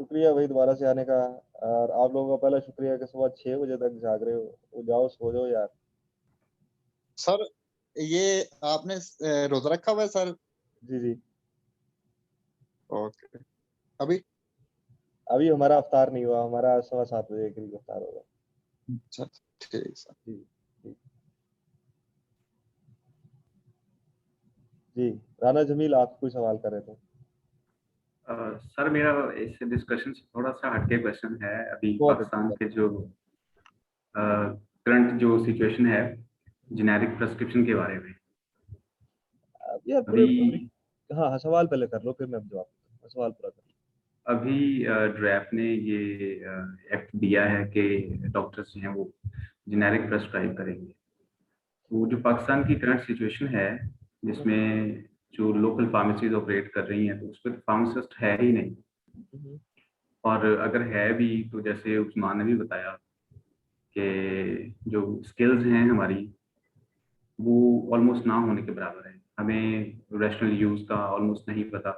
शुक्रिया भाई दोबारा से आने का। और आप लोगों का पहला शुक्रिया कि सुबह 6 बजे तक जाग रहे हो। तो जाओ सो जाओ यार। सर ये आपने रोजा रखा हुआ है सर? जी जी। ओके। अभी अभी हमारा अफ्तार नहीं हुआ, हमारा 7:15 के करीब अफ्तार होगा। अच्छा ठीक सर। जी जी जी। राना जमील, आप कोई सवाल कर रहे थे? सर मेरा इस डिस्कशन से थोड़ा सा हटके क्वेश्चन है। अभी बहुत पाकिस्तान अच्छी के जो करंट जो सिचुएशन है जेनेरिक प्रेस्क्रिप्शन के बारे में। बात। यार पूरे अभी हाँ हाँ, सवाल पहले कर लो फिर मैं जवाब दूंगा। सवाल पूरा कर लो। अभी ड्रैफ्ट ने ये एक्ट दिया है कि डॉक्टर्स जो हैं वो जेनेरिक प्रेस्क्राइब करेंगे। तो जो पाकिस्तान की करंट सिचुएशन है जिसमें जो लोकल फार्मेसीज ऑपरेट कर रही हैं तो उस पर फार्मासिस्ट है ही नहीं, और अगर है भी तो जैसे उस्मान ने भी बताया कि जो स्किल्स हैं हमारी वो ऑलमोस्ट ना होने के बराबर है। हमें रैशनल यूज़ का ऑलमोस्ट नहीं पता,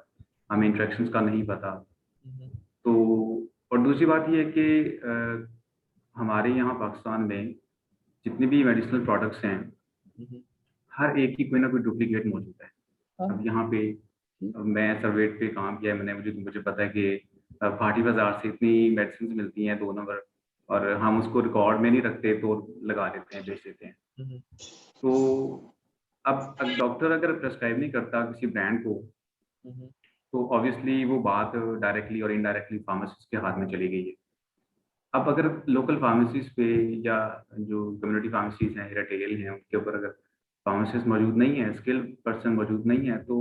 हमें इंट्रैक्शंस का नहीं पता। तो और दूसरी बात ये है कि हमारे यहाँ पाकिस्तान में जितने भी मेडिसिनल प्रोडक्ट्स हैं हर एक की कोई ना कोई डुप्लीकेट मौजूद है। हाँ अब यहाँ पे मैं सर्वेट पे काम किया है मैंने, मुझे पता है कि भाटी बाजार से इतनी मेडिसिन मिलती हैं 2 नंबर, और हम उसको रिकॉर्ड में नहीं रखते तो लगा देते हैं, बेच देते हैं। तो अब डॉक्टर अगर प्रेस्क्राइब नहीं करता किसी ब्रांड को तो ऑब्वियसली वो बात डायरेक्टली और इनडायरेक्टली फार्मासिस्ट के हाथ में चली गई है। अब अगर लोकल फार्मेसीज पे या जो कम्युनिटी फार्मेसीज हैं, रिटेल हैं, उनके ऊपर अगर फार्मासिस्ट मौजूद नहीं है, स्किल पर्सन मौजूद नहीं है, तो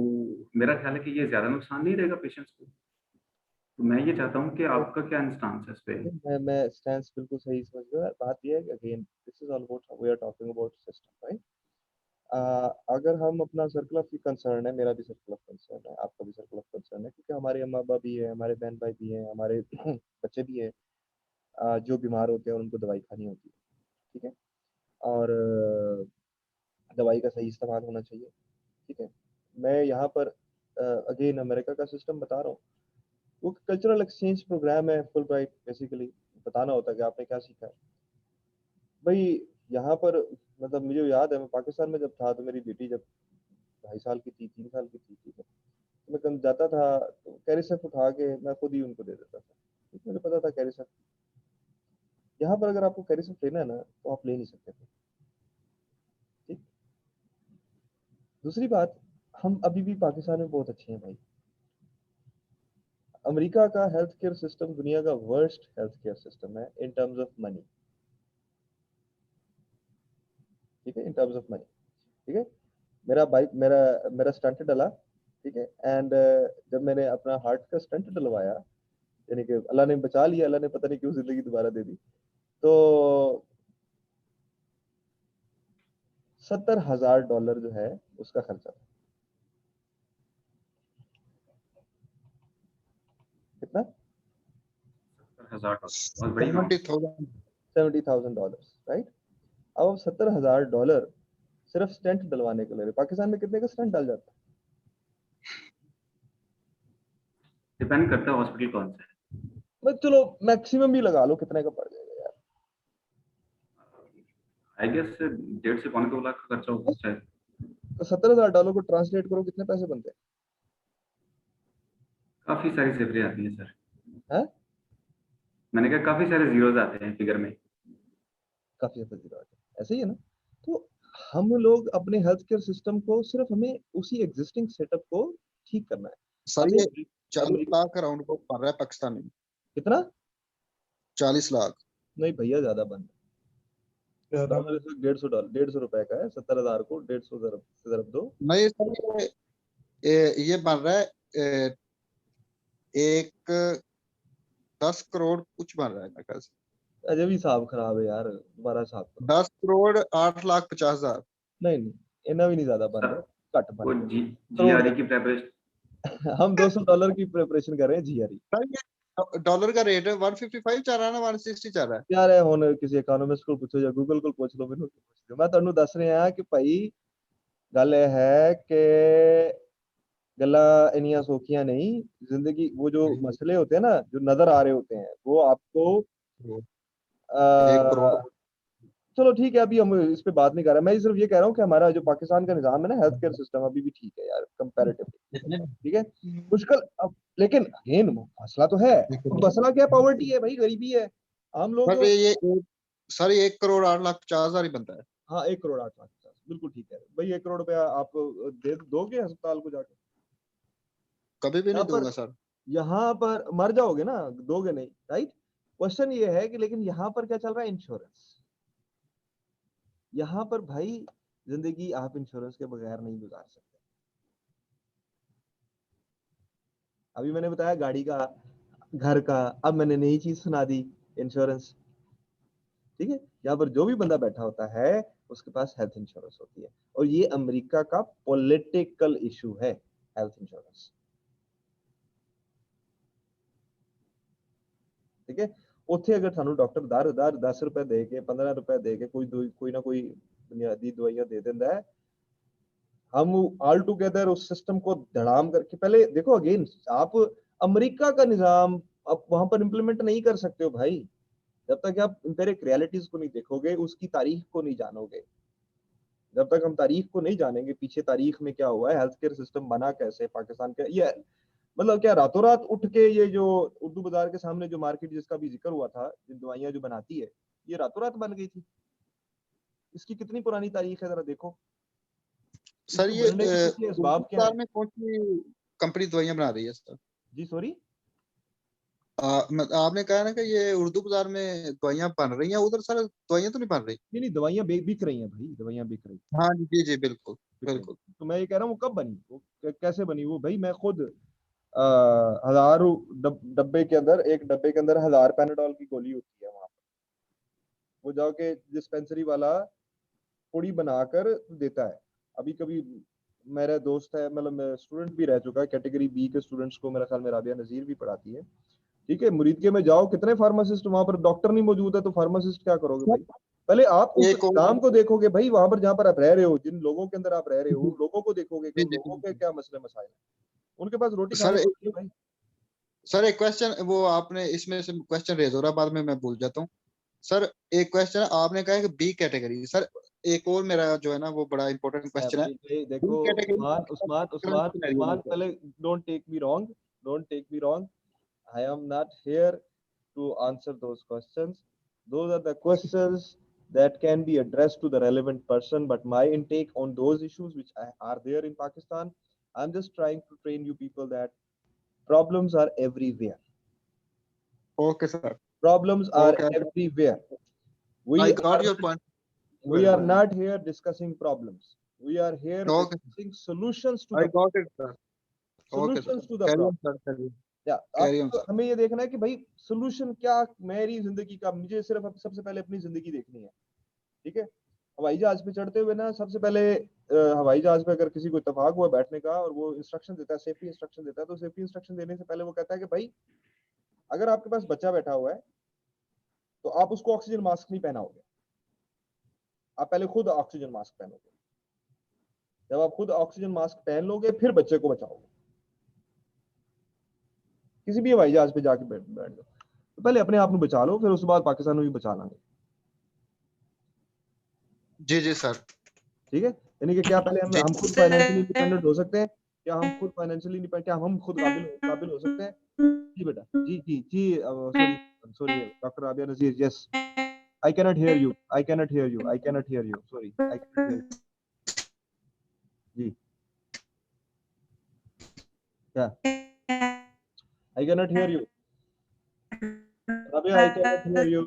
मेरा ख्याल है कि ये ज़्यादा नुकसान नहीं रहेगा पेशेंट्स को। तो मैं ये चाहता हूँ कि आपका क्या इंस्टांस है इस पे? मैं स्टैंस बिल्कुल सही समझ गया। बात ये है कि again this is all about we are talking about system, right? अगर हम अपना सर्कल ऑफ कंसर्न है, मेरा भी सर्कल ऑफ कंसर्न है, आपका भी सर्कल ऑफ कंसर्न है, क्योंकि हमारे अम्मा अब्बा भी है, हमारे बहन भाई भी हैं, हमारे बच्चे भी हैं जो बीमार होते हैं और उनको दवाई खानी होती है। ठीक है। और दवाई का सही इस्तेमाल होना चाहिए। ठीक है। मैं यहाँ पर अगेन अमेरिका का सिस्टम बता रहा हूँ। वो कल्चरल एक्सचेंज प्रोग्राम है फुल ब्राइट, बेसिकली बताना होता है कि आपने क्या सीखा है भाई। यहाँ पर मतलब मुझे याद है, मैं पाकिस्तान में जब था तो मेरी बेटी जब 2.5 साल की थी, 3 साल की थी, ठीक है, तो मैं कहीं जाता था तो कैरिसफ उठा के मैं खुद ही उनको दे देता था। ठीक, मुझे पता था कैरिसफ। यहाँ पर अगर आपको कैरिसफ लेना है ना तो आप ले नहीं सकते थे। ठीक। दूसरी बात, हम अभी भी पाकिस्तान में बहुत अच्छे हैं भाई। अमेरिका का हेल्थ केयर सिस्टम दुनिया का वर्स्ट हेल्थ केयर सिस्टम है इन टर्म्स ऑफ मनी। ठीक है, इन टर्म्स ऑफ मनी। ठीक है। मेरा मेरा स्टंट डला। ठीक है। एंड जब मैंने अपना हार्ट का स्टंट डलवाया, यानी कि अल्लाह ने बचा लिया, अल्लाह ने पता नहीं क्यों जिंदगी दोबारा दे दी, तो $70,000 जो है उसका खर्चा था। कितना? $70,000 बहुत बड़ी अमाउंट। 70,000। $70,000, राइट? अब $70,000 सिर्फ स्टेंट डलवाने के लिए पाकिस्तान में कितने का स्टेंट डाल जाता है? डिपेंड करता है हॉस्पिटल कौन सा है। मैं चलो मैक्सिमम भी लगा लो, कितने का पड़ जाएगा यार? आई गेस 1.5 से पौने 2 लाख का खर्चा होगा शायद। तो $70,000 को ट्रांसलेट करो, कितने पैसे बनते हैं? काफी सारी सिफरें आती हैं सर। हैं? मैंने कहा काफी सारे जीरोस आते हैं फिगर में। काफी ज्यादा जीरो आते हैं, ऐसे ही है ना? तो हम लोग अपने हेल्थ केयर सिस्टम को सिर्फ हमें उसी एग्जिस्टिंग सेटअप को ठीक करना है। सर हमें ये 40 लाख अराउंड को पड़ रहा है पाकिस्तान में। कितना? 40 लाख। नहीं भैया, ज्यादा बन $150, $150 का है। 70,000 को 150 से ज़रब दो। नहीं सर ये बन रहा है एक 10 करोड़ कुछ बन रहा है मेरे ख्याल से। अजब ही हिसाब खराब है यार, दोबारा हिसाब करो। 10 करोड़ 8,50,000। नहीं, इतना भी नहीं ज्यादा बन सर रहा, घट बन वो रहा है। करोड़ जीआरई की प्रेपरेशन। हम $200 की प्रिपरेशन कर रहे हैं जीआरई। सर ये डॉलर का रेट 155 चल रहा है ना 160 चल रहा है। यार है हुन किसी इकोनॉमिस्ट को पूछो या गूगल को पूछ लो, मैनू पूछ लो। मैं ਤੁਹਾਨੂੰ ਦੱਸ ਰਿਹਾ कि भाई गल यह है कि गला इनिया सोखियां नहीं, जिंदगी वो जो मसले होते हैं ना जो नजर आ रहे होते हैं वो आपको 1 करोड़। चलो ठीक है, अभी हम इस पे बात नहीं कर रहे। मैं सिर्फ ये कह रहा हूँ कि हमारा जो पाकिस्तान का निजाम है ना, हेल्थ केयर सिस्टम अभी भी ठीक है यार कंपैरेटिवली, ठीक है। मुश्किल अब, लेकिन अगेन मसला तो है। मसला क्या, पॉवर्टी है भाई, गरीबी है आम लोग। सर ये 1,08,50,000 ही बनता है। हाँ 1,08,50,000 बिल्कुल ठीक है भाई। 1 करोड़ रुपया आप दे दोगे अस्पताल को जाके? कभी भी नहीं यहाँ पर दूंगा सर। यहाँ पर मर जाओगे ना, दोगे नहीं, राइट। क्वेश्चन ये है कि लेकिन यहाँ पर क्या चल रहा है, इंश्योरेंस। यहाँ पर भाई जिंदगी आप इंश्योरेंस के बगैर नहीं गुजार सकते। अभी मैंने बताया गाड़ी का, घर का, अब मैंने नई चीज सुना दी, इंश्योरेंस, ठीक है। यहाँ पर जो भी बंदा बैठा होता है उसके पास हेल्थ इंश्योरेंस होती है, और ये अमेरिका का पॉलिटिकल इशू है, हेल्थ इंश्योरेंस, ठीक है। ਉੱਥੇ अगर ਸਾਨੂੰ डॉक्टर दर 10 रुपए दे के 15 रुपए दे के कोई ना कोई बुनियादी दवाइयां दे देता है, हम ऑल टुगेदर उस सिस्टम को धड़ाम करके, पहले देखो अगेन, आप अमेरिका का निजाम आप वहां पर इंप्लीमेंट नहीं कर सकते हो भाई, जब तक आप इंपेरिक रियलिटीज को नहीं देखोगे, उसकी तारीख को नहीं जानोगे। जब तक हम तारीख को नहीं जानेंगे, पीछे तारीख में क्या हुआ है, हेल्थ केयर सिस्टम बना कैसे पाकिस्तान का, ये मतलब क्या रातों रात उठ के ये जो उर्दू बाजार के सामने जो मार्केट जिसका भी जिक्र हुआ था, जो दवाइयां जो बनाती है, ये रातों रात बन गई थी? इसकी कितनी पुरानी तारीख है, जरा देखो। सर इसको ये बनने के पीछे असबाब क्या है? में कौन सी कंपनी दवाइयां बना रही है सर? जी सॉरी, आपने कहा ना कि ये उर्दू बाजार में दवाइयां बन रही हैं, उधर सर दवाइयां तो नहीं बन रही। नहीं नहीं, दवाइयां बिक रही हैं भाई, दवाइयां बिक रही हाँ जी जी बिल्कुल हैं। बिल्कुल। तो मैं ये कह रहा हूँ वो कब बनी, वो कैसे बनी वो भाई। मैं खुद हजारों डब्बे के अंदर, एक डब्बे के अंदर 1000 पैनाडॉल की गोली होती है वहां पर, वो जाके डिस्पेंसरी वाला पुड़ी बनाकर देता है। अभी कभी मेरा दोस्त है, मतलब स्टूडेंट भी रह चुका है, कैटेगरी बी के स्टूडेंट्स को मेरा ख्याल में राबिया नजीर भी पढ़ाती है, ठीक है। मुरीद के में जाओ, कितने फार्मासिस्ट वहां पर, डॉक्टर नहीं मौजूद है तो फार्मासिस्ट क्या करोगे भाई? पहले आप उस एक और काम को देखोगे भाई, वहां पर जहां पर आप रह रहे हो, जिन लोगों के अंदर आप रह रहे हो, उन लोगों को देखोगे कि जी उन जी लोगों के जी। क्या मसले मसाइल हैं, उनके पास रोटी सर खाने को नहीं है भाई। सर एक क्वेश्चन, वो आपने इसमें से क्वेश्चन रेज हो रहा है, बाद में मैं भूल जाता हूँ। सर एक क्वेश्चन आपने कहा है कि बी कैटेगरी, सर एक और मेरा जो है ना वो बड़ा इंपॉर्टेंट क्वेश्चन है। भाई बी देखो, कैटेगरी उस्मान, पहले don't take me wrong, don't take me wrong, I am not here to answer those questions. Those are the questions that can be addressed to the relevant person. But my intake on those issues which are there in Pakistan, I'm just trying to train you people that problems are everywhere. Okay sir. Problems are okay everywhere. I We got are your point we very are well. not here discussing problems. We are here okay discussing solutions to I the got it sir. Okay sir solutions to the carry problem. On sir carry या carry on आपको sir. हमें ये देखना है कि भाई solution क्या, मेरी जिंदगी का, मुझे सिर्फ सबसे पहले अपनी जिंदगी देखनी है, ठीक है। हवाई जहाज पे चढ़ते हुए ना, सबसे पहले हवाई जहाज पे अगर किसी को इत्तेफाक हुआ बैठने का और वो इंस्ट्रक्शन देता है, सेफ्टी इंस्ट्रक्शन देता है, तो सेफ्टी इंस्ट्रक्शन देने से पहले वो कहता है कि भाई अगर आपके पास बच्चा बैठा हुआ है तो आप उसको ऑक्सीजन मास्क नहीं पहनाओगे, आप पहले खुद ऑक्सीजन मास्क पहनोगे। जब आप खुद ऑक्सीजन मास्क पहन लोगे फिर बच्चे को बचाओगे। किसी भी हवाई जहाज पे जाके बैठ जाओ, तो पहले अपने आप को बचा लो, फिर उसके बाद पाकिस्तान में भी बचा लेंगे, जी जी सर। ठीक है। यानी कि क्या पहले जी हम खुद फाइनेंशियली इंडिपेंडेंट हो सकते हैं? क्या हम खुद फाइनेंशियली इंडिपेंडेंट, क्या हम खुद काबिल हो सकते हैं? जी बेटा, जी जी जी, sorry sorry doctor Rabia Nazir, yes, I cannot hear you, I cannot hear you, I cannot hear you, sorry, I cannot hear जी, क्या, I cannot hear you Rabia, I cannot hear you,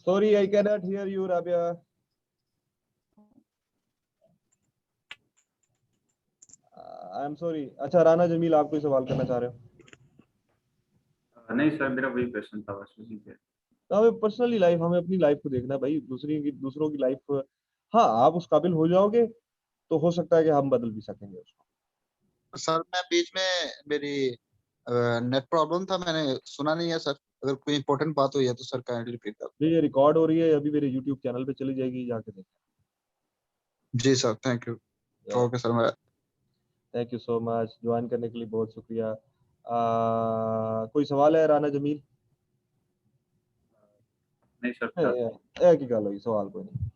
sorry, I cannot hear you Rabia. I am sorry. अच्छा राना जमील, आप कोई सवाल करना चाह रहे हो? नहीं सर, मेरा वही क्वेश्चन था बस उसी पे। तो हमें पर्सनली लाइफ, हमें अपनी लाइफ को देखना है भाई, दूसरों की लाइफ, हाँ आप उस काबिल हो जाओगे तो हो सकता है कि हम बदल भी सकेंगे उसको। सर मैं बीच में मेरी नेट प्रॉब्लम था, मैंने सुना नहीं है सर। अगर कोई इंपॉर्टेंट बात हुई है तो सर काइंडली रिपीट कर। ये रिकॉर्ड हो रही है, अभी मेरे यूट्यूब चैनल पे चली जाएगी, जाके देखें। जी sir, thank you. Okay sir, मैं thank you so much, join करने के लिए बहुत शुक्रिया। कोई सवाल है राना जमील? नहीं सर, की गल हुई, सवाल कोई नहीं।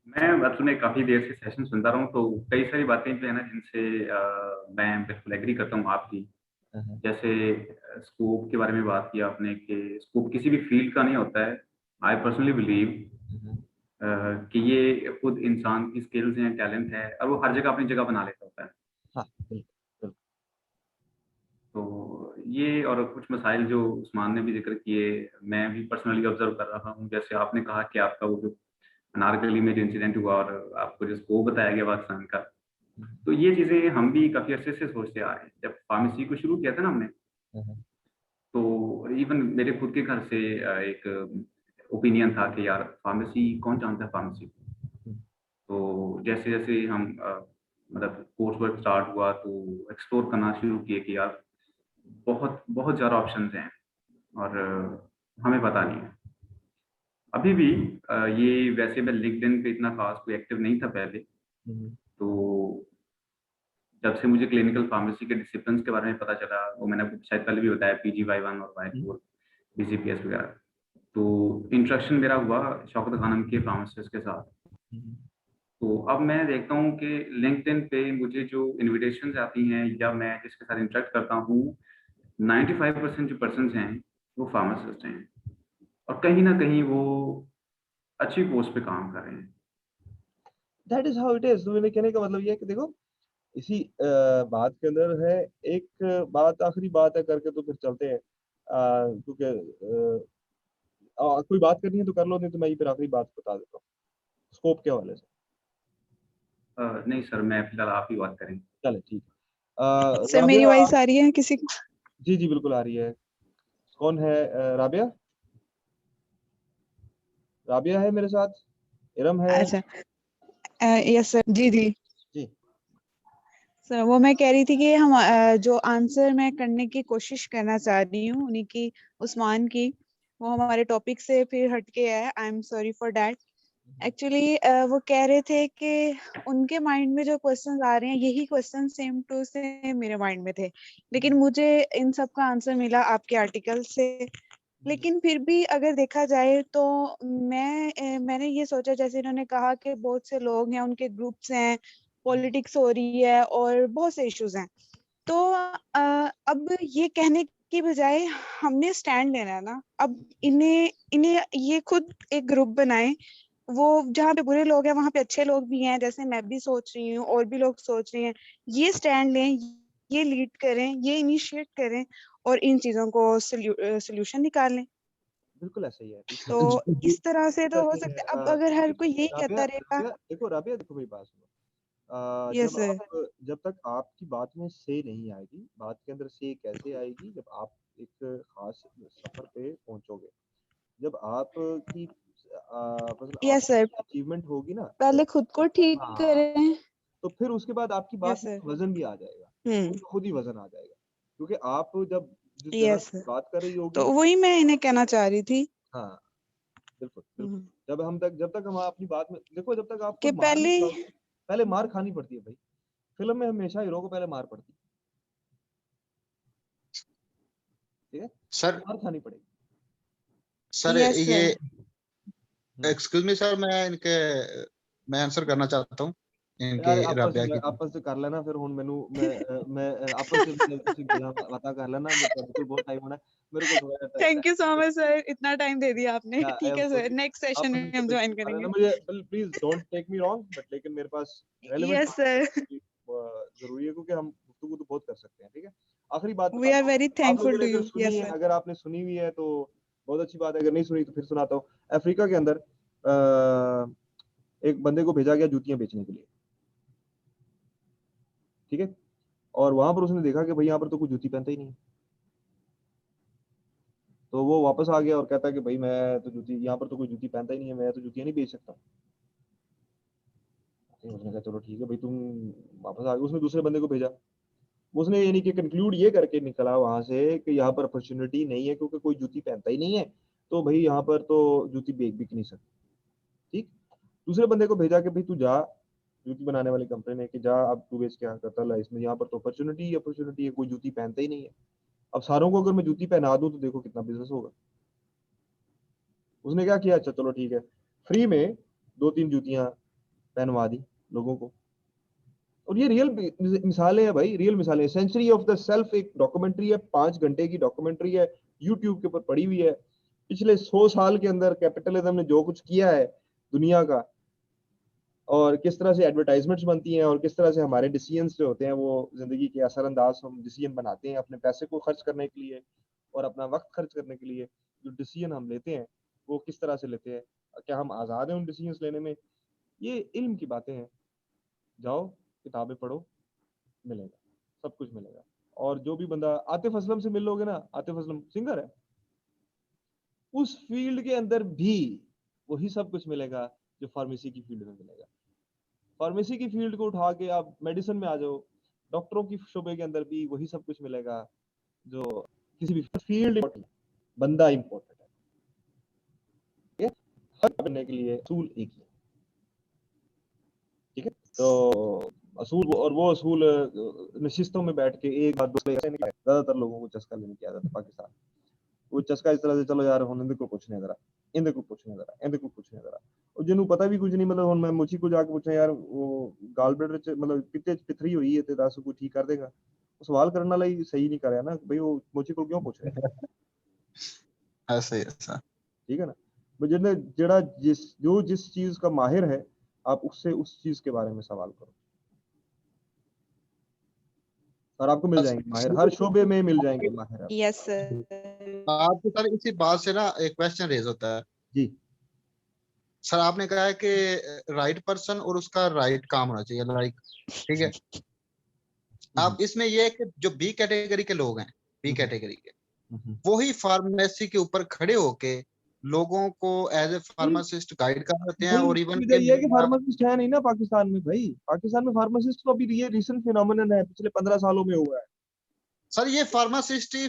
मैं अपने काफी देर से सेशन सुनता रहा हूँ, तो कई सारी बातें जो है ना जिनसे मैं बिल्कुल एग्री करता हूँ आपकी। जैसे स्कोप के बारे में बात किया आपने कि स्कोप किसी भी फील्ड का नहीं होता है। आई पर्सनली बिलीव कि ये खुद इंसान की स्किल्स हैं, टैलेंट है, और वो हर जगह अपनी जगह बना लेता होता है। हाँ, बिल्कुल। तो ये और कुछ मसाइल जो उस्मान ने भी जिक्र किए, मैं भी पर्सनली ऑब्जर्व कर रहा हूँ। जैसे आपने कहा कि आपका वो जो अनारकली में जो इंसिडेंट हुआ और आपको जो स्कोप बताया गया पाकिस्तान का, तो ये चीजें हम भी काफी अर्से से सोचते आ रहे हैं। जब फार्मेसी को शुरू किया था ना हमने, तो इवन मेरे खुद के घर से एक ओपिनियन था कि यार फार्मेसी कौन जानता है फार्मेसी। तो जैसे जैसे हम मतलब कोर्स वर्क स्टार्ट हुआ तो एक्सप्लोर करना शुरू किए कि यार बहुत बहुत ज़्यादा ऑप्शंस हैं और हमें पता नहीं है अभी भी। ये वैसे मैं लिंक्डइन पे इतना खास कोई एक्टिव नहीं था पहले, तो जब से मुझे क्लिनिकल फार्मेसी के डिसिप्लिन के बारे में पता चला, वो मैंने आपको शायद पहले भी बताया, PGY1 और Y4 BCPS वगैरह, तो इंट्रोडक्शन मेरा हुआ शौकत खानम के फार्मासिस्ट के साथ। तो अब मैं देखता हूँ कि लिंक्डइन पे मुझे जो इनविटेशंस आती हैं या मैं जिसके साथ इंटरेक्ट करता हूँ, 95% जो पर्सन्स हैं वो फार्मासिस्ट हैं और कहीं ना कहीं वो अच्छी पोस्ट पे काम कर रहे हैं। That is how it is. तो मेरे कहने का मतलब ये है कि देखो, इसी बात के अंदर है एक बात, आखिरी बात है करके तो फिर चलते हैं, क्योंकि कोई बात करनी है तो कर लो, नहीं तो मैं ये फिर आखिरी बात बता देता हूँ स्कोप के हवाले से। नहीं सर, मैं फिलहाल आप ही बात करें। चले ठीक है। सर मेरी राबिया, वॉइस आ रही है किसी को? जी जी बिल्कुल आ रही है। कौन है? राबिया? राबिया है मेरे साथ, इरम है। अच्छा, यस सर, जी जी जी सर। वो मैं कह रही थी कि हम जो आंसर मैं करने की कोशिश करना चाह रही हूँ उन्हीं की, उस्मान की, वो हमारे टॉपिक से फिर हटके है। आई am sorry for that. Actually वो कह रहे थे कि उनके माइंड में जो क्वेश्चंस आ रहे हैं यही क्वेश्चन सेम टू सेम मेरे माइंड में थे, लेकिन मुझे इन सब का आंसर मिला आपके आर्टिकल से। लेकिन फिर भी अगर देखा जाए तो मैंने ये सोचा, जैसे इन्होंने कहा कि बहुत से लोग हैं, उनके ग्रुप्स हैं, पॉलिटिक्स हो रही है और बहुत से इश्यूज हैं। तो अब ये कहने की बजाय हमने स्टैंड लेना है ना। अब इन्हें इन्हें ये खुद एक ग्रुप बनाए, वो जहाँ पे बुरे लोग हैं वहां पे अच्छे लोग भी हैं, जैसे मैं भी सोच रही हूँ और भी लोग सोच रहे हैं। ये स्टैंड लें, ये लीड करें, ये इनिशिएट करें और इन चीजों को सोल्यूशन निकालें। बिल्कुल ऐसा ही है, बिल्कुल तो इस तरह से तो हो ऐसा ही है। सकता है। अब अगर हर कोई यही राबिया, कहता रहेगा। देखो राबिया, देखो मेरी बात सुनो। Yes sir. जब तक आपकी बात में से नहीं आएगी, बात के अंदर से कैसे आएगी? जब आप एक खास सफर पे पहुंचोगे, जब आपकी मतलब यस सर, आपकी अचीवमेंट होगी ना, पहले खुद को ठीक हाँ, करें। तो फिर उसके बाद आपकी बात यस में सर। वजन भी आ जाएगा, हम्म। खुद ही वजन आ जाएगा, क्योंकि आप जब जिस जगह यस से सर, बात कर रही तो होगी। वही मैं इन्हें कहना चाह रही थी। हाँ बिल्कुल बिल्कुल। हम्म, जब तक हम अपनी बात में, देखो जब तक आप कि खुद मान नहीं पहले जाओगे, पहले मार खानी पड़ती है भाई। फिल्म में हमेशा हीरो को पहले मार पड़ती है, ठीक है, सर मार खानी पड़ेगी। सर यस ये सर। एक्सक्यूज मी सर, मैं आंसर करना चाहता हूँ इनके यार राबिया की। आपस से कर लेना फिर हुन मैनू मैं आपस से तुसी गल्लां बातां कर लेना, मैं तुहाडे कोल बहुत टाइम होना है, मेरे को थोड़ा सा thank you so time. Much sir, इतना टाइम दे दिया आपने। या आई ठीक एम है सर, सॉरी। नेक्स्ट सेशन आपस में से हम बिल्कुल ज्वाइन कर लेना करेंगे। मुझे, please don't take me wrong, but लेकिन मेरे पास रेलेवेंट यस बात सर, जरूरी है, क्योंकि हम गुफ्तगू तो बहुत कर सकते हैं, ठीक है। आखिरी बात वी आर बताता हूँ, वेरी आप थैंकफुल लोगों ने टू अगर यू। सुनी यस है, सर। अगर आपने सुनी हुई है तो बहुत अच्छी बात है, अगर नहीं सुनी तो फिर सुनाता हूँ। अफ्रीका के अंदर एक बंदे को भेजा गया जूतियां बेचने के लिए, ठीक है, और वहां पर उसने देखा कि भाई यहाँ पर तो कोई जूती पहनता ही नहीं है। तो वो वापस आ गया और कहता है कि भाई मैं तो जूती, यहाँ पर तो कोई जूती पहनता ही नहीं है, मैं तो जूतियां नहीं बेच सकता। तो उसने कहा चलो ठीक है भाई, तुम वापस आ गए। उसने दूसरे बंदे को भेजा, उसने यानी कि कंक्लूड ये करके निकला वहां से कि यहाँ पर अपॉर्चुनिटी नहीं है क्योंकि कोई जूती पहनता ही नहीं है, तो भाई यहाँ पर तो जूती बिक नहीं सकती। ठीक। दूसरे बंदे को भेजा कि भाई तू जा, जूती बनाने वाली कंपनी ने, कि जा अब तू बेच क्या करता है इसमें, यहाँ पर तो अपॉर्चुनिटी है, कोई जूती पहनता ही नहीं है। अब सारों को अगर मैं जूती पहना दूं तो देखो कितना बिजनेस होगा। उसने क्या किया, अच्छा चलो ठीक है, फ्री में 2-3 जूतियां पहनवा दी लोगों को। और ये रियल मिसालें हैं भाई, रियल मिसालें। सेंचुरी ऑफ द सेल्फ एक डॉक्यूमेंट्री है, 5 घंटे की डॉक्यूमेंट्री है, यूट्यूब के ऊपर पड़ी हुई है। पिछले 100 साल के अंदर कैपिटलिज्म ने जो कुछ किया है दुनिया का, और किस तरह से एडवर्टाइजमेंट्स बनती हैं, और किस तरह से हमारे डिसीजंस जो होते हैं वो जिंदगी के असरअंदाज हम डिसीजन बनाते हैं अपने पैसे को खर्च करने के लिए और अपना वक्त खर्च करने के लिए। जो डिसीजन हम लेते हैं वो किस तरह से लेते हैं, क्या हम आज़ाद हैं उन डिसीजंस लेने में, ये इल्म की बातें हैं। जाओ किताबें पढ़ो, मिलेगा, सब कुछ मिलेगा। और जो भी बंदा आतिफ असलम से मिल लोगे ना, आतिफ असलम सिंगर है, उस फील्ड के अंदर भी वही सब कुछ मिलेगा जो फार्मेसी की फील्ड में मिलेगा। फार्मेसी की फील्ड को उठा के आप मेडिसिन में आ जाओ, डॉक्टरों की शोबे के अंदर भी वही सब कुछ मिलेगा जो किसी भी फील्ड इम्पोर्टेंट, बंदा इम्पोर्टेंट है। ठीक है, हर करने के लिए असूल एक ही है। ठीक है, तो असूल, और वो असूल नशिस्तों में बैठ के एक बात दूसरे ऐसे नहीं, ज्यादातर लोगों को चस्का लेने की आदत है पाकिस्तान। वो चस्का इस तरह से, चलो यार हुन इनदे को पूछने जरा, इनदे को पूछने जरा, इनदे को पूछने जरा, और जिन्हों पता भी कुछ नहीं, मतलब हुन मैं मुझी को जाके पूछा यार वो गाल ब्लैडर च मतलब पित्ते च पिथरी हुई है ते दस को ठीक कर देगा, वो सवाल करने वाला ही सही नहीं कर रहा ना भाई, वो मुझी को क्यों पूछ रहे हैं। ऐसे ही ऐसा। ठीक है ना, वो जिन्हें जेड़ा जिस चीज का माहिर है, आप उससे उस चीज के बारे में सवाल करो और आपको मिल जाएंगे माहिर, हर शोबे में मिल जाएंगे माहिर आप। Yes sir. आपके सर इसी बात से ना एक क्वेश्चन रेज होता है। जी सर आपने कहा है कि राइट पर्सन और उसका राइट काम होना चाहिए, लाइक ठीक है। आप इसमें ये है कि जो बी कैटेगरी के लोग हैं, बी कैटेगरी के, वही फार्मेसी के ऊपर खड़े होके लोगों को एज ए फार्मासिस्ट गाइड कर देते हैं, भाई और इवन सुविधा के ये है कि फार्मासिस्ट है नहीं ना पाकिस्तान में भाई, पाकिस्तान में फार्मासिस्ट तो अभी ये रिसेंट फिनोमिनन है, पिछले 15 सालों में हुआ है। सर ये फार्मासिस्ट ही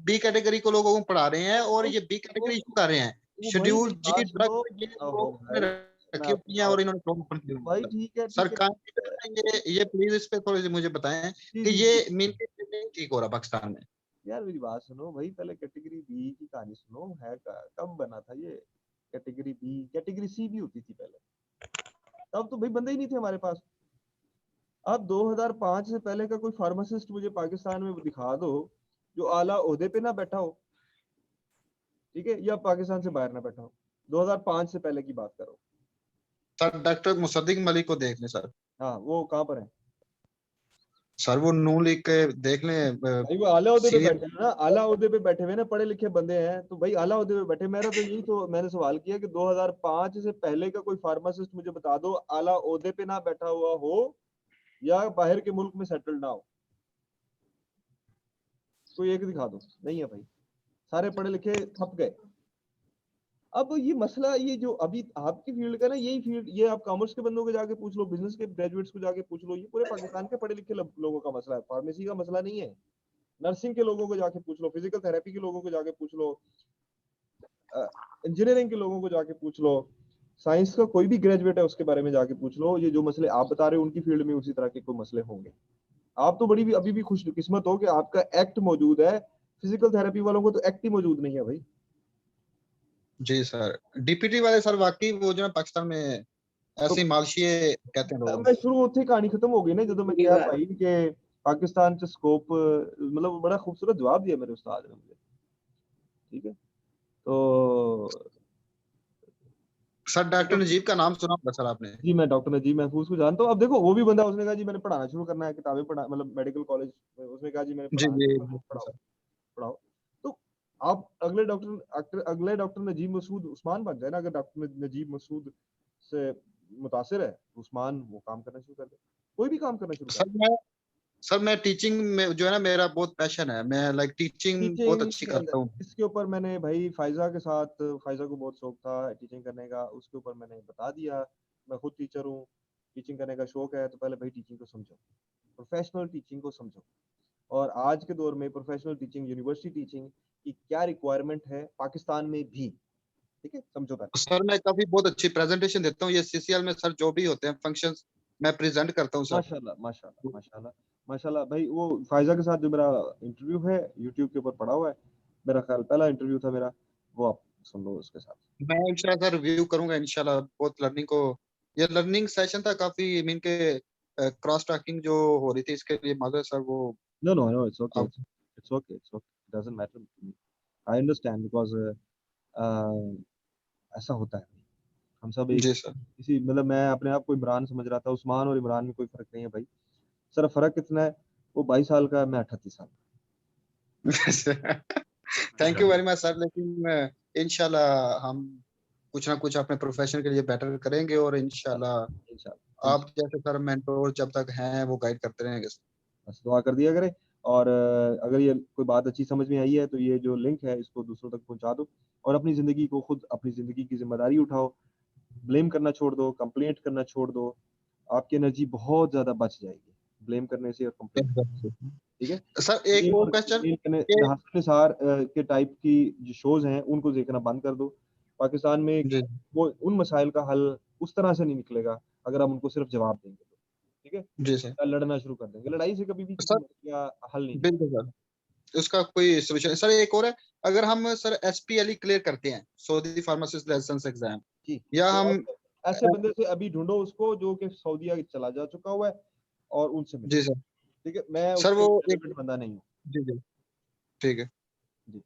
बी कैटेगरी को लोगों को पढ़ा रहे हैं, और ये बी वो कैटेगरी इशू कर रहे हैं। वो भाई शेड्यूल मेरी जी बात सुनो। ड्रग ये ओहो लोग ने भाई, मैं रखी आपकी हुई हैं, बात, और इन्होंने जॉब ओपन की हुई भाई है। ठीक है सर ठीक है ठीक है। कहाँ ये प्लीज इस पे थोड़ी सी मुझे बताएं जी कि जी ये जी। मीन नहीं ठीक हो रहा पाकिस्तान में। यार मेरी बात सुनो भाई, पहले कैटेगरी बी की कहानी सुनो, है कब बना था ये कैटेगरी बी, कैटेगरी सी भी होती थी पहले, तब तो भाई बंदे ही नहीं थे हमारे पास। अब 2005 से पहले का कोई फार्मासिस्ट मुझे पाकिस्तान में दिखा दो जो आला ओहदे पे ना बैठा हो, ठीक है, या पाकिस्तान से बाहर ना बैठा हो, 2005 से पहले की बात करो। सर डॉक्टर मुसद्दिक मलिक को देख लें सर। हाँ वो कहाँ पर है सर वो नून लीग के देख लें भाई, वो आला ओहदे पे बैठे सीनियर। हैं ना, आला ओहदे पे बैठे हुए ना, पढ़े लिखे बंदे हैं, तो भाई आला ओहदे पे बैठे। मेरा तो यही तो मैंने सवाल किया कि 2005 से पहले का कोई फार्मासिस्ट मुझे बता दो आला ओहदे पे ना बैठा हुआ हो या बाहर के मुल्क में सेटल ना हो, कोई एक दिखा दो। नहीं है भाई, सारे पढ़े लिखे थप गए। अब ये मसला, ये जो अभी आपकी फील्ड का ना, यही फील्ड, ये आप कॉमर्स के बंदों को जाके पूछ लो, बिजनेस के ग्रेजुएट्स को जाके पूछ लो, ये पूरे पाकिस्तान के पढ़े लिखे लोगों का मसला है, फार्मेसी का मसला नहीं है। नर्सिंग के लोगों को जाके पूछ लो, फिजिकल थेरेपी के लोगों को जाके पूछ लो, इंजीनियरिंग के लोगों को जाके पूछ लो, साइंस का कोई भी ग्रेजुएट है उसके बारे में जाके पूछ लो, ये जो मसले आप बता रहे हो उनकी फील्ड में उसी तरह के कोई मसले होंगे। आप तो बड़ी भी अभी भी खुशकिस्मत हो कि आपका एक्ट मौजूद है, फिजिकल थेरेपी वालों को तो एक्ट ही मौजूद नहीं है भाई। जी सर डीपीटी वाले सर वाकई वो जो है पाकिस्तान में तो ऐसे ही मालशिए कहते हैं लोग। मैं शुरू उत्थे कहानी खत्म हो गई ना ਜਦੋਂ मैं किया भाई कि पाकिस्तान च स्कोप, मतलब बड़ा खूबसूरत जवाब दिया मेरे उस्ताद ने मुझे। ठीक है, तो सर डॉक्टर नजीब का नाम सुना होगा सर आपने। जी मैं डॉक्टर नजीब महफूज को जानता हूँ। अब देखो वो भी बंदा, उसने कहा जी मैंने पढ़ाना शुरू करना है, किताबें पढ़ा, मतलब मेडिकल कॉलेज, उसने कहा जी मैंने जी पढ़ाना जी शुरू करना है, बिल्कुल पढ़ाओ सर। पढ़ाओ। तो आप अगले डॉक्टर नजीब मसूद उस्मान बन जाए ना, अगर डॉक्टर नजीब मसूद से मुतासिर है तो उस्मान वो काम करना शुरू कर दे, कोई भी काम करना शुरू कर दे। सर मैं टीचिंग में जो है ना मेरा बहुत पैशन है, मैं लाइक टीचिंग बहुत टीचिंग अच्छी के करता अंदर हूँ। इसके ऊपर मैंने भाई फायजा के साथ, फायजा को बहुत शौक था टीचिंग करने का, उसके ऊपर मैंने बता दिया मैं खुद टीचर हूँ, टीचिंग करने का शौक है, तो पहले भाई टीचिंग को समझो, प्रोफेशनल टीचिंग को समझो। और आज के दौर में प्रोफेशनल टीचिंग, यूनिवर्सिटी टीचिंग की क्या रिक्वायरमेंट है पाकिस्तान में भी, ठीक है, समझो पहले। सर मैं काफी बहुत अच्छी प्रेजेंटेशन देता हूँ, ये सीसीएल में सर जो भी होते हैं फंक्शंस मैं प्रेजेंट करता हूँ सर। माशाल्लाह माशाल्लाह माशाल्लाह माशाल्लाह भाई। वो फायजा के साथ जो मेरा इंटरव्यू है यूट्यूब के ऊपर पड़ा हुआ है, मेरा ख्याल पहला इंटरव्यू था मेरा, वो आप सुन लो उसके साथ। मैं इंशाल्लाह सर रिव्यू करूंगा इंशाल्लाह। बहुत लर्निंग को, ये लर्निंग सेशन था काफी, मीन के क्रॉस टॉकिंग जो हो रही थी इसके लिए माधव सर वो no no no, it's okay, अब it's okay, it's okay, doesn't matter to me, I understand because ऐसा होता है, हम सब एक जी सर। इसी, मतलब मैं अपने आप को इमरान समझ रहा था, उस्मान और इमरान में कोई फर्क नहीं है भाई। सर फर्क कितना है, वो 22 साल का है, मैं 38 साल का। Thank you very much sir, लेकिन इंशाल्लाह हम कुछ ना कुछ अपने प्रोफेशन के लिए बेटर करेंगे और इंशाल्लाह इंशाल्लाह आप जैसे सर मेंटोर जब तक हैं वो गाइड करते रहेंगे। बस दुआ कर दिया करें। और अगर ये कोई बात अच्छी समझ में आई है तो ये जो लिंक है इसको दूसरों तक पहुंचा दो, और अपनी ज़िंदगी को खुद, अपनी ज़िंदगी की जिम्मेदारी उठाओ, ब्लेम करना छोड़ दो, कंप्लेंट करना छोड़ दो, आपकी एनर्जी बहुत ज़्यादा बच जाएगी ब्लेम करने से और कंप्लेंट, ठीक है। सर एक और क्वेश्चन हसन निसार के टाइप की जो शोज हैं उनको देखना बंद कर दो। पाकिस्तान में जी वो उन मसाइल का हल उस तरह से नहीं निकलेगा अगर हम उनको सिर्फ जवाब देंगे तो, ठीक है। जी सर। लड़ना शुरू कर देंगे, लड़ाई से कभी भी किसी सर मसले का हल नहीं बिल्कुल सर, उसका कोई सोल्यूशन सर। एक और है, अगर हम सर एसपीएलई क्लियर करते हैं, सऊदी फार्मासिस्ट लाइसेंस एग्जाम, जी। या तो हम ऐसे बंदे से अभी ढूंढो उसको जो कि सऊदीया चला जा चुका हुआ है और उनसे मिलो, जी सर। ठीक है। मैं सर उससे वो एक, रिलेटेड बंदा नहीं हूँ। जी जी ठीक है जी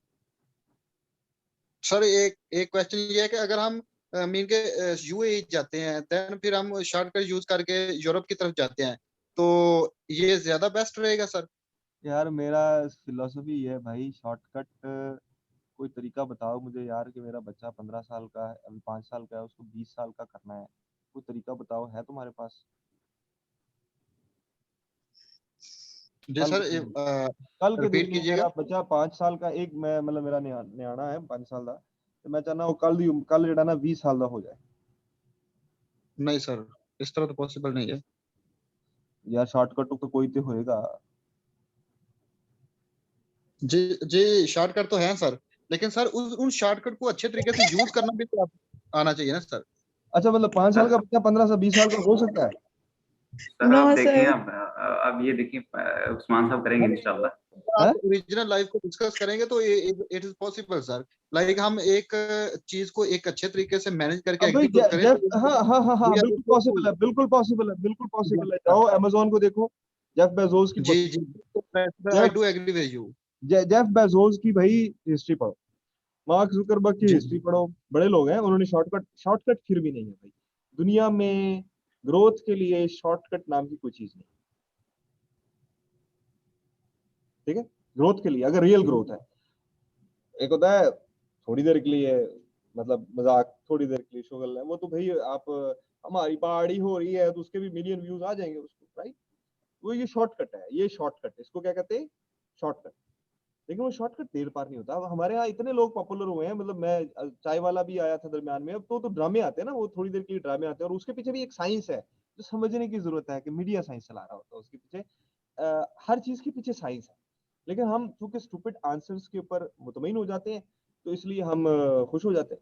सर। एक एक क्वेश्चन ये है कि अगर हम मीन के यूएई जाते हैं, देन फिर हम शॉर्टकट यूज करके यूरोप की तरफ जाते हैं, तो ये ज्यादा बेस्ट रहेगा सर? यार, मेरा फिलोसफी ये है भाई, शॉर्टकट कोई तरीका बताओ मुझे यार, कि मेरा बच्चा 15 साल का है, अभी 5 साल का है, उसको 20 साल का करना है, कोई तरीका बताओ, है तुम्हारे पास? जी कल सर, कल के दिन रिपीट में कीजिएगा। मेरा बच्चा 5 साल का, एक मैं मतलब मेरा न्याणा है 5 साल का, तो मैं चाहना हूँ कल जेड़ा ना 20 साल का हो जाए। नहीं सर, इस तरह तो पॉसिबल नहीं है। यार शॉर्टकट तो कोई तो होएगा। जी जी, शॉर्टकट तो है सर, लेकिन सर उन शॉर्टकट को अच्छे तरीके से यूज करना भी तो आना चाहिए ना सर। अच्छा, मतलब 5 साल का बच्चा 15 से 20 साल का हो सकता है? सर नो आप देखें, सर। अब ये देखिए, उस्मान साहब करेंगे इंशाल्लाह। हैं? आप ओरिजिनल लाइफ को डिस्कस करेंगे तो it is possible sir. Like हम एक चीज को एक अच्छे तरीके से मैनेज करके अब भाई एग्जीक्यूट करें जेफ, तो हाँ हाँ हाँ हाँ, बिल्कुल पॉसिबल है, बिल्कुल पॉसिबल है, बिल्कुल पॉसिबल है। जाओ अमेजोन को देखो, जेफ बेजोस की जी जी, I Jeff do agree with you. Jeff Bezos की भाई हिस्ट्री पढ़ो, मार्क जुकरबर्ग की जी हिस्ट्री पढ़ो, बड़े लोग हैं, उन्होंने शॉर्टकट फिर भी नहीं है भाई। दुनिया में ग्रोथ के लिए शॉर्टकट नाम की कोई चीज नहीं, ठीक है। ग्रोथ के लिए, अगर रियल ग्रोथ है, एक होता है थोड़ी देर के लिए, मतलब मजाक, थोड़ी देर के लिए शोगल है, वो तो भाई आप, हमारी पहाड़ी हो रही है तो उसके भी मिलियन व्यूज आ जाएंगे उसको, राइट। वो ये शॉर्टकट है, ये शॉर्टकट, इसको क्या कहते हैं, शॉर्टकट। लेकिन वो शॉर्टकट देर पार नहीं होता। अब हमारे यहाँ इतने लोग पॉपुलर हुए हैं, मतलब मैं, चाय वाला भी आया था दरमियान में, अब तो ड्रामे आते हैं ना, वो थोड़ी देर के लिए ड्रामे आते हैं, और उसके पीछे भी एक साइंस है जो समझने की जरूरत है, कि मीडिया साइंस चला रहा होता है उसके पीछे। हर चीज के पीछे साइंस है, लेकिन हम चूंकि स्टूपिड आंसर्स के ऊपर मुतमईन हो जाते हैं, तो इसलिए हम खुश हो जाते हैं।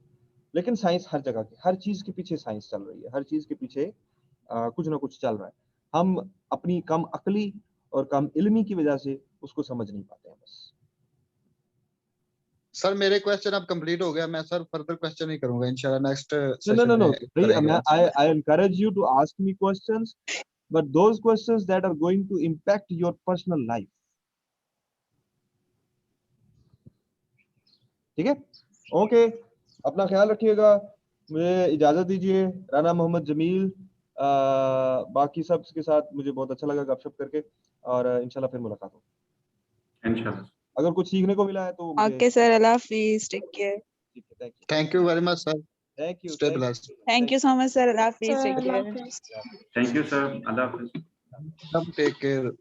लेकिन साइंस हर जगह की, हर चीज के पीछे साइंस चल रही है, हर चीज के पीछे कुछ ना कुछ चल रहा है। हम अपनी कम अकली और कम इल्मी की वजह से उसको समझ नहीं पाते हैं बस। सर मेरे क्वेश्चन अब कंप्लीट हो गया, मैं सर फर्दर क्वेश्चन नहीं करूंगा इंशाल्लाह, next No, no, session no, में no. करेंगे बात। I encourage you to ask me questions, but those questions that are going to impact your personal life. ठीक है? ओके, अपना ख्याल रखिएगा, मुझे इजाजत दीजिए। राना मोहम्मद जमील, बाकी सब के साथ मुझे बहुत अच्छा लगा गपशप करके, और इंशाल्लाह फिर मुलाकात हो। इंशाल्लाह। अगर कुछ सीखने को मिला है तो मुझे, ओके सर, अल्लाह हाफिज, टेक केयर। ठीक है, thank you, thank you very much sir, thank you, stay thank blessed. Thank you so much sir, अल्लाह हाफिज, टेक अल्लाह केयर। हाफिज। थैंक यू सर, अल्लाह हाफिज। Take care.